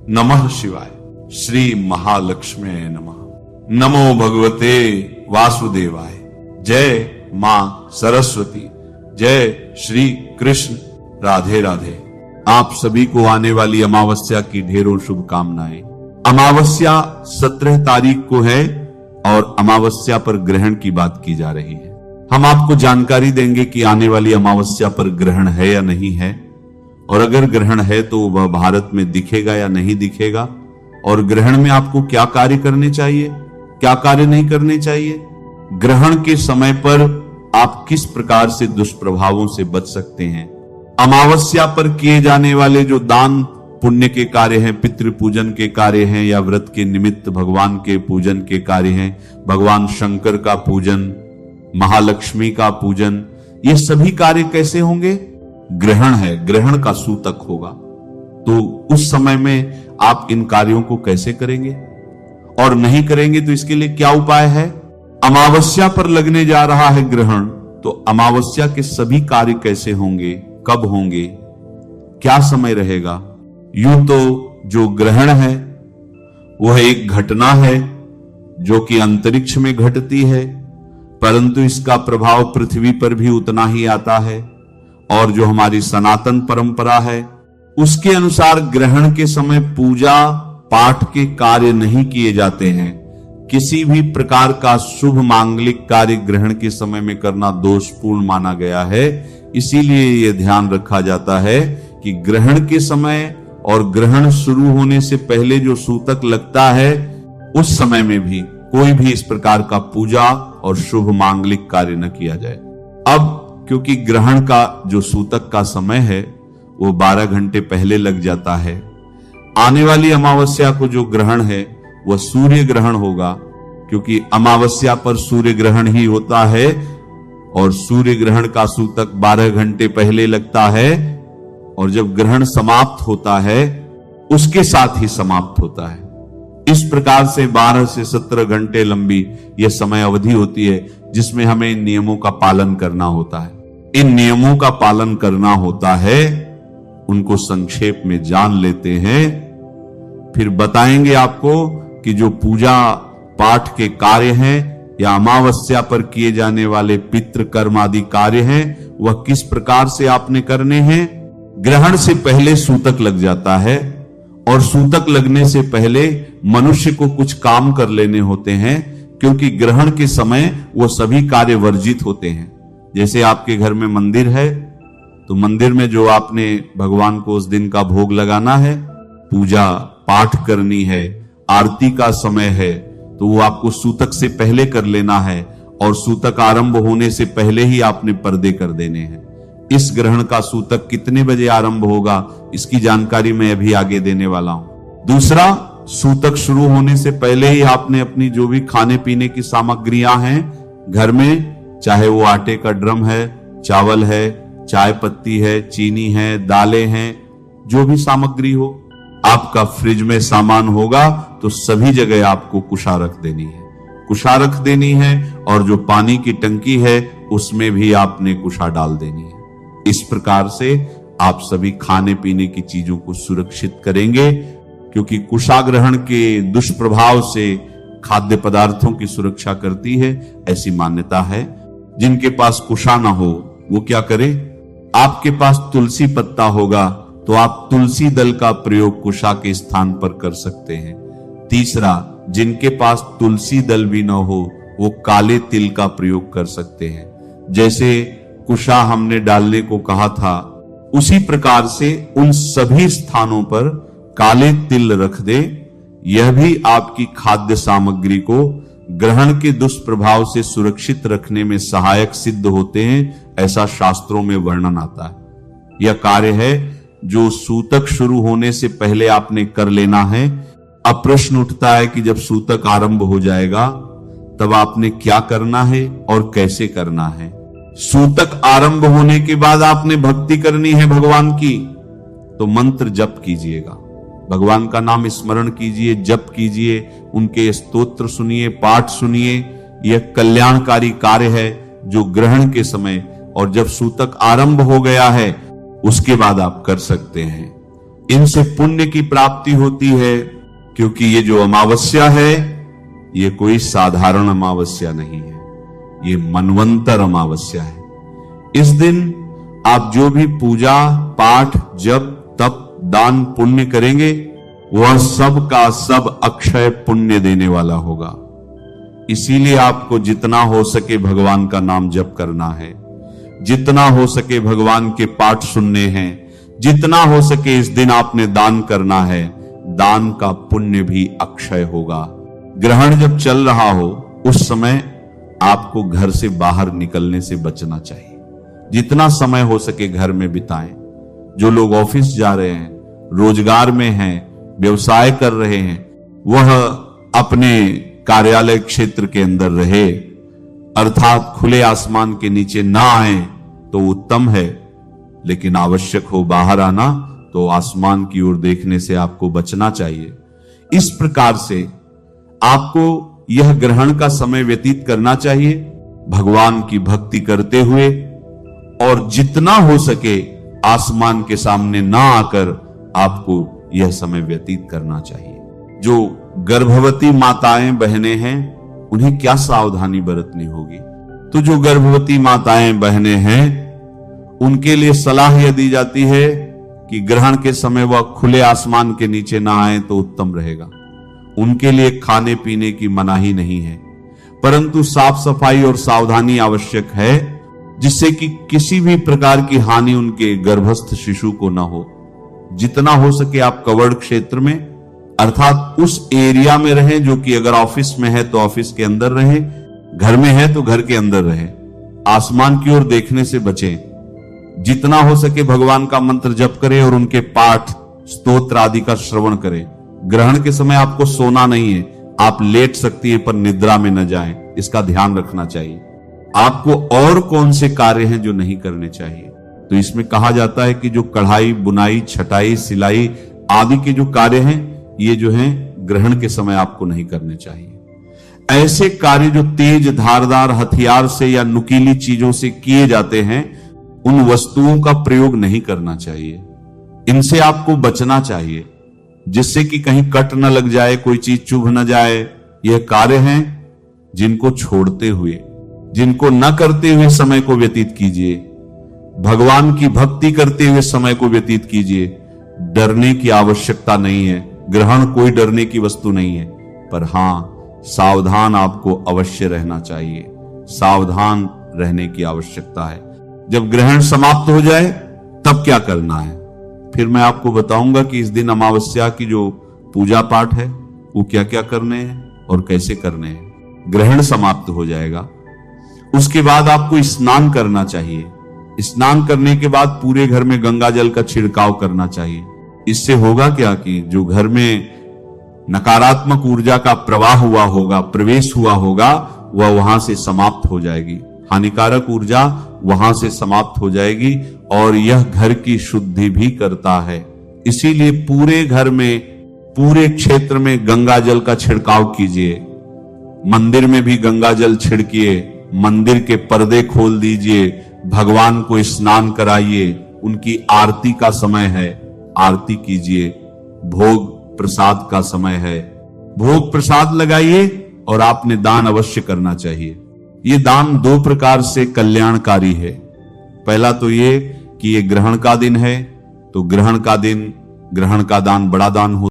नमः शिवाय। श्री महालक्ष्मी नमः। नमो भगवते वासुदेवाय। जय मां सरस्वती। जय श्री कृष्ण। राधे राधे। आप सभी को आने वाली अमावस्या की ढेरों शुभकामनाएं। अमावस्या 17 तारीख को है और अमावस्या पर ग्रहण की बात की जा रही है। हम आपको जानकारी देंगे कि आने वाली अमावस्या पर ग्रहण है या नहीं है, और अगर ग्रहण है तो वह भारत में दिखेगा या नहीं दिखेगा, और ग्रहण में आपको क्या कार्य करने चाहिए, क्या कार्य नहीं करने चाहिए, ग्रहण के समय पर आप किस प्रकार से दुष्प्रभावों से बच सकते हैं। अमावस्या पर किए जाने वाले जो दान पुण्य के कार्य हैं, पितृ पूजन के कार्य हैं, या व्रत के निमित्त भगवान के पूजन के कार्य हैं, भगवान शंकर का पूजन, महालक्ष्मी का पूजन, ये सभी कार्य कैसे होंगे? ग्रहण है, ग्रहण का सूतक होगा, तो उस समय में आप इन कार्यों को कैसे करेंगे, और नहीं करेंगे तो इसके लिए क्या उपाय है? अमावस्या पर लगने जा रहा है ग्रहण, तो अमावस्या के सभी कार्य कैसे होंगे, कब होंगे, क्या समय रहेगा? यूं तो जो ग्रहण है वह एक घटना है जो कि अंतरिक्ष में घटती है, परंतु इसका प्रभाव पृथ्वी पर भी उतना ही आता है। और जो हमारी सनातन परंपरा है उसके अनुसार ग्रहण के समय पूजा पाठ के कार्य नहीं किए जाते हैं। किसी भी प्रकार का शुभ मांगलिक कार्य ग्रहण के समय में करना दोषपूर्ण माना गया है। इसीलिए यह ध्यान रखा जाता है कि ग्रहण के समय और ग्रहण शुरू होने से पहले जो सूतक लगता है उस समय में भी कोई भी इस प्रकार का पूजा और शुभ मांगलिक कार्य न किया जाए। अब क्योंकि ग्रहण का जो सूतक का समय है वो 12 घंटे पहले लग जाता है, आने वाली अमावस्या को जो ग्रहण है वह सूर्य ग्रहण होगा, क्योंकि अमावस्या पर सूर्य ग्रहण ही होता है और सूर्य ग्रहण का सूतक 12 घंटे पहले लगता है, और जब ग्रहण समाप्त होता है उसके साथ ही समाप्त होता है। इस प्रकार से 12 से 17 घंटे लंबी यह समय अवधि होती है जिसमें हमें इन नियमों का पालन करना होता है। इन नियमों का पालन करना होता है, उनको संक्षेप में जान लेते हैं, फिर बताएंगे आपको कि जो पूजा पाठ के कार्य हैं या अमावस्या पर किए जाने वाले पितृ कर्म आदि कार्य हैं वह किस प्रकार से आपने करने हैं। ग्रहण से पहले सूतक लग जाता है, और सूतक लगने से पहले मनुष्य को कुछ काम कर लेने होते हैं, क्योंकि ग्रहण के समय वो सभी कार्य वर्जित होते हैं। जैसे आपके घर में मंदिर है तो मंदिर में जो आपने भगवान को उस दिन का भोग लगाना है, पूजा पाठ करनी है, आरती का समय है, तो वो आपको सूतक से पहले कर लेना है, और सूतक आरंभ होने से पहले ही आपने पर्दे कर देने हैं। इस ग्रहण का सूतक कितने बजे आरंभ होगा इसकी जानकारी मैं अभी आगे देने वाला हूं। दूसरा, सूतक शुरू होने से पहले ही आपने अपनी जो भी खाने पीने की सामग्रियां हैं घर में, चाहे वो आटे का ड्रम है, चावल है, चाय पत्ती है, चीनी है, दालें हैं, जो भी सामग्री हो, आपका फ्रिज में सामान होगा तो सभी जगह आपको कुशा रख देनी है, कुशा रख देनी है, और जो पानी की टंकी है उसमें भी आपने कुशा डाल देनी है। इस प्रकार से आप सभी खाने पीने की चीजों को सुरक्षित करेंगे, क्योंकि कुशाग्रहण के दुष्प्रभाव से खाद्य पदार्थों की सुरक्षा करती है, ऐसी मान्यता है। जिनके पास कुशा ना हो वो क्या करे? आपके पास तुलसी पत्ता होगा तो आप तुलसी दल का प्रयोग कुशा के स्थान पर कर सकते हैं। तीसरा, जिनके पास तुलसी दल भी ना हो वो काले तिल का प्रयोग कर सकते हैं। जैसे कुशा हमने डालने को कहा था, उसी प्रकार से उन सभी स्थानों पर काले तिल रख दे। यह भी आपकी खाद्य सामग्री को ग्रहण के दुष्प्रभाव से सुरक्षित रखने में सहायक सिद्ध होते हैं, ऐसा शास्त्रों में वर्णन आता है। यह कार्य है जो सूतक शुरू होने से पहले आपने कर लेना है। अब प्रश्न उठता है कि जब सूतक आरंभ हो जाएगा तब आपने क्या करना है और कैसे करना है। सूतक आरंभ होने के बाद आपने भक्ति करनी है भगवान की, तो मंत्र जप कीजिएगा, भगवान का नाम स्मरण कीजिए, जप कीजिए, उनके स्तोत्र सुनिए, पाठ सुनिए। यह कल्याणकारी कार्य है जो ग्रहण के समय और जब सूतक आरंभ हो गया है उसके बाद आप कर सकते हैं। इनसे पुण्य की प्राप्ति होती है, क्योंकि ये जो अमावस्या है ये कोई साधारण अमावस्या नहीं है, ये मनवंतर अमावस्या है। इस दिन आप जो भी पूजा पाठ जप तप दान पुण्य करेंगे वह सब का सब अक्षय पुण्य देने वाला होगा। इसीलिए आपको जितना हो सके भगवान का नाम जप करना है, जितना हो सके भगवान के पाठ सुनने हैं, जितना हो सके इस दिन आपने दान करना है। दान का पुण्य भी अक्षय होगा। ग्रहण जब चल रहा हो उस समय आपको घर से बाहर निकलने से बचना चाहिए। जितना समय हो सके घर में बिताएं। जो लोग ऑफिस जा रहे हैं, रोजगार में हैं, व्यवसाय कर रहे हैं, वह अपने कार्यालय क्षेत्र के अंदर रहे, अर्थात खुले आसमान के नीचे ना आए तो उत्तम है। लेकिन आवश्यक हो बाहर आना तो आसमान की ओर देखने से आपको बचना चाहिए। इस प्रकार से आपको यह ग्रहण का समय व्यतीत करना चाहिए भगवान की भक्ति करते हुए, और जितना हो सके आसमान के सामने ना आकर आपको यह समय व्यतीत करना चाहिए। जो गर्भवती माताएं बहनें हैं उन्हें क्या सावधानी बरतनी होगी? तो जो गर्भवती माताएं बहनें हैं उनके लिए सलाह यह दी जाती है कि ग्रहण के समय वह खुले आसमान के नीचे ना आए तो उत्तम रहेगा। उनके लिए खाने पीने की मनाही नहीं है, परंतु साफ सफाई और सावधानी आवश्यक है, जिससे कि किसी भी प्रकार की हानि उनके गर्भस्थ शिशु को न हो। जितना हो सके आप कवर्ड क्षेत्र में, अर्थात उस एरिया में रहें जो कि अगर ऑफिस में है तो ऑफिस के अंदर रहें, घर में है तो घर के अंदर रहें। आसमान की ओर देखने से बचें। जितना हो सके भगवान का मंत्र जप करें और उनके पाठ स्तोत्र आदि का श्रवण करें। ग्रहण के समय आपको सोना नहीं है, आप लेट सकती है पर निद्रा में न जाएं, इसका ध्यान रखना चाहिए। आपको और कौन से कार्य हैं जो नहीं करने चाहिए? तो इसमें कहा जाता है कि जो कढ़ाई बुनाई छटाई सिलाई आदि के जो कार्य हैं ये जो हैं ग्रहण के समय आपको नहीं करने चाहिए। ऐसे कार्य जो तेज धारदार हथियार से या नुकीली चीजों से किए जाते हैं उन वस्तुओं का प्रयोग नहीं करना चाहिए। इनसे आपको बचना चाहिए, जिससे कि कहीं कट न लग जाए, कोई चीज चुभ न जाए। यह कार्य हैं जिनको छोड़ते हुए, जिनको न करते हुए समय को व्यतीत कीजिए। भगवान की भक्ति करते हुए समय को व्यतीत कीजिए। डरने की आवश्यकता नहीं है, ग्रहण कोई डरने की वस्तु नहीं है, पर हां सावधान आपको अवश्य रहना चाहिए। सावधान रहने की आवश्यकता है। जब ग्रहण समाप्त हो जाए तब क्या करना है, फिर मैं आपको बताऊंगा कि इस दिन अमावस्या की जो पूजा पाठ है वो क्या क्या करने हैं और कैसे करने हैं। ग्रहण समाप्त हो जाएगा, उसके बाद आपको स्नान करना चाहिए। स्नान करने के बाद पूरे घर में गंगा जल का छिड़काव करना चाहिए। इससे होगा क्या कि जो घर में नकारात्मक ऊर्जा का प्रवाह हुआ होगा, प्रवेश हुआ होगा, वह वहां से समाप्त हो जाएगी। हानिकारक ऊर्जा वहां से समाप्त हो जाएगी और यह घर की शुद्धि भी करता है। इसीलिए पूरे घर में, पूरे क्षेत्र में गंगा जल का छिड़काव कीजिए। मंदिर में भी गंगा जल छिड़किए, मंदिर के पर्दे खोल दीजिए, भगवान को स्नान कराइए, उनकी आरती का समय है, आरती कीजिए। भोग प्रसाद का समय है, भोग प्रसाद लगाइए और आपने दान अवश्य करना चाहिए। ये दान दो प्रकार से कल्याणकारी है। पहला तो ये कि ये ग्रहण का दिन है, तो ग्रहण का दिन ग्रहण का दान बड़ा दान होता है।